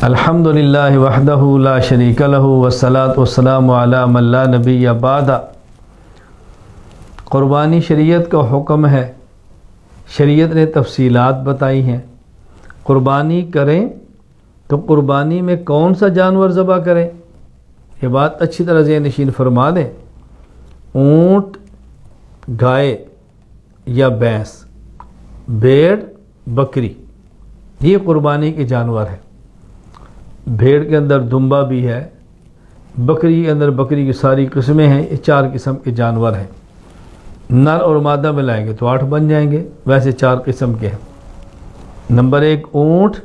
الحمدللہ وحدہ لا شریک لہ والصلاۃ والسلام علی من لا نبی بعد۔ قربانی شریعت کا حکم ہے، شریعت نے تفصیلات بتائی ہیں۔ قربانی کریں تو قربانی میں کون سا جانور ذبح کریں، یہ بات اچھی طرح ذہن نشین فرما دیں۔ اونٹ، گائے یا بھینس، بھیڑ، بکری، یہ قربانی کے جانور ہیں۔ بھیڑ کے اندر دمبا بھی ہے، بکری کے اندر بکری کی ساری قسمیں ہیں، یہ 4 قسم کے جانور ہیں۔ نر اور مادہ ملائیں گے تو 8 بن جائیں گے، ویسے 4 قسم کے ہیں۔ نمبر 1 اونٹ،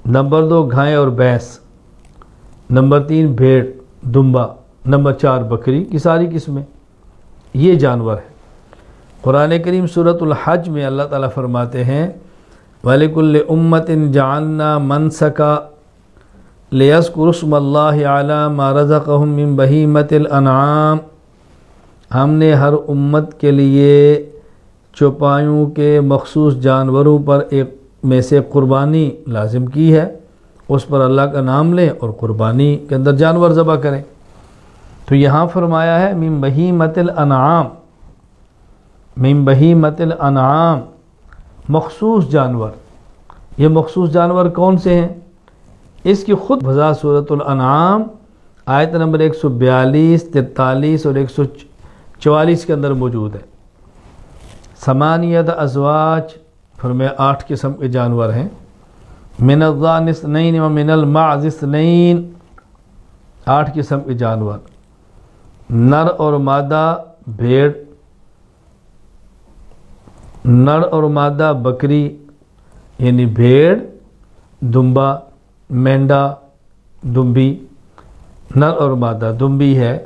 نمبر 2 گائے اور بھینس، نمبر 3 بھیڑ دمبا، نمبر 4 بکری کی ساری قسمیں، یہ جانور ہیں۔ قرآن کریم سورۃ الحج میں اللہ تعالیٰ فرماتے ہیں وَلِكُلِّ أُمَّةٍ جَعَلْنَا مَنْسَكًا لِيَذْكُرُوا اسْمَ اللَّهِ عَلَى مَا رَزَقَهُم مِّن بَهِيمَةِ الْأَنْعَامِ، ہم نے ہر امت کے لیے چوپایوں کے مخصوص جانوروں پر ایک میں سے قربانی لازم کی ہے، اس پر اللہ کا نام لیں اور قربانی کے اندر جانور ذبح کریں۔ تو یہاں فرمایا ہے من بہیمۃ الانعام، من بہیمۃ الانعام، مخصوص جانور۔ یہ مخصوص جانور کون سے ہیں؟ اس کی خود بذات سورۃ الانعام آیت نمبر 142، 43 اور 144 کے اندر موجود ہے۔ ثمانیۃ ازواج، فرمایا 8 قسم کے جانور ہیں۔ من الضأن اثنین ومن المعز اثنین، 8 قسم کے جانور۔ نر اور مادہ بھیڑ، نر اور مادہ بکری، یعنی بھیڑ، دمبا، مینڈا، دمبی، نر اور مادہ، دمبی ہے،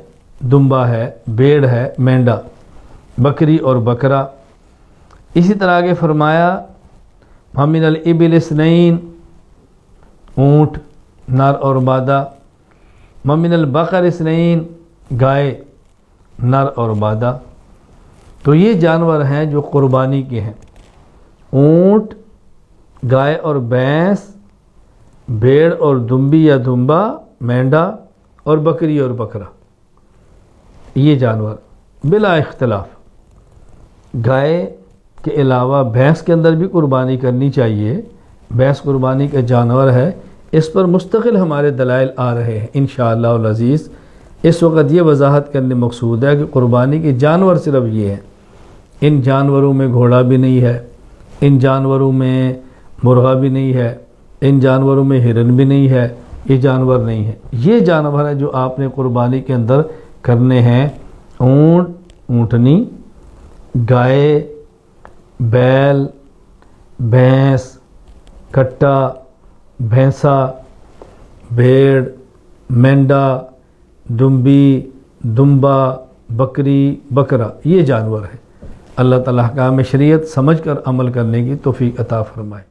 دمبا ہے، بھیڑ ہے، مینڈا، بکری اور بکرا۔ اسی طرح آگے فرمایا وَمِنَ الْإِبِلِ اثْنَيْنِ، اونٹ، نر اور مادہ۔ وَمِنَ الْبَقَرِ اثْنَيْنِ، گائے، نر اور مادہ۔ تو یہ جانور ہیں جو قربانی کے ہیں، اونٹ، گائے اور بھینس، بھیڑ اور دمبی یا دمبا، مینڈا اور بکری اور بکرا، یہ جانور بلا اختلاف۔ گائے کے علاوہ بھینس کے اندر بھی قربانی کرنی چاہیے، بھینس قربانی کا جانور ہے، اس پر مستقل ہمارے دلائل آ رہے ہیں انشاءاللہ العزیز۔ اس وقت یہ وضاحت کرنے مقصود ہے کہ قربانی کے جانور صرف یہ ہیں، ان جانوروں میں گھوڑا بھی نہیں ہے، ان جانوروں میں مرغا بھی نہیں ہے، ان جانوروں میں ہرن بھی نہیں ہے، یہ جانور نہیں ہے۔ یہ جانور ہے جو آپ نے قربانی کے اندر کرنے ہیں، اونٹ، اونٹنی، گائے، بیل، بھینس، کٹا، بھینسا، بھیڑ، مینڈا، دمبی، دمبا، بکری، بکرا، یہ جانور ہیں۔ اللہ تعالیٰ احکام شریعت سمجھ کر عمل کرنے کی توفیق عطا فرمائے۔